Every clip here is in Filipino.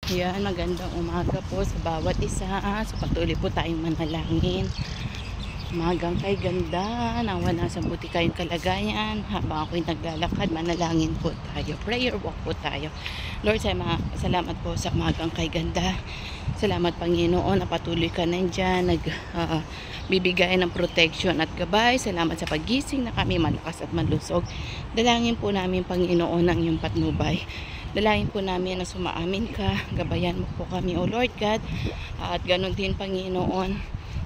Yan, magandang umaga po sa bawat isa. So patuloy po tayong manalangin. Umagang kay ganda, nawa nasa buti kayong kalagayan. Habang ako'y naglalakad, manalangin po tayo. Prayer walk po tayo. Lord, salamat po sa umagang kay ganda. Salamat Panginoon na patuloy ka nandyan, bibigay ng protection at gabay. Salamat sa pagising na kami malakas at malusog. Dalangin po namin Panginoon ang iyong patnubay. Dalangin po namin na sumaamin ka, gabayan mo po kami o Lord God, at ganun din Panginoon,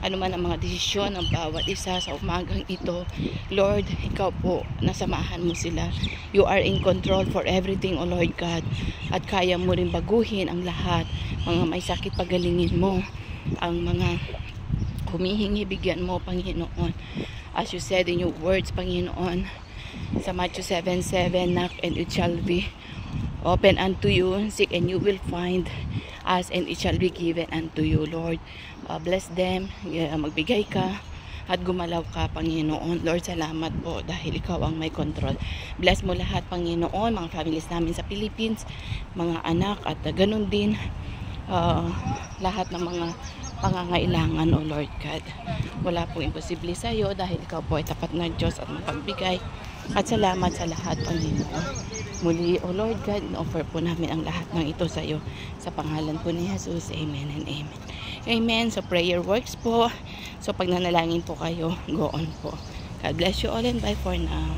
ano man ang mga desisyon ng bawat isa sa umagang ito, Lord, ikaw po, nasamahan mo sila. You are in control for everything o Lord God, at kaya mo rin baguhin ang lahat. Mga may sakit pagalingin mo, ang mga humihingi bigyan mo Panginoon, as you said in your words Panginoon, sa Matthew 7:7, knock and it shall be open unto you, seek and you will find, ask and it shall be given unto you, Lord. Bless them, magbigay ka at gumalaw ka Panginoon. Lord, salamat po dahil ikaw ang may control. Bless mo lahat Panginoon, mga families namin sa Philippines, mga anak, at ganun din lahat ng mga pangangailangan o Lord God. Wala pong imposible sa iyo dahil ikaw po ay tapat na Diyos at mapagbigay. At salamat sa lahat Panginoon. Muli o Lord God, in-offer po namin ang lahat ng ito sa iyo. Sa pangalan po ni Jesus, Amen and Amen. Amen. So prayer works po. So pag nanalangin po kayo, go on po. God bless you all and bye for now.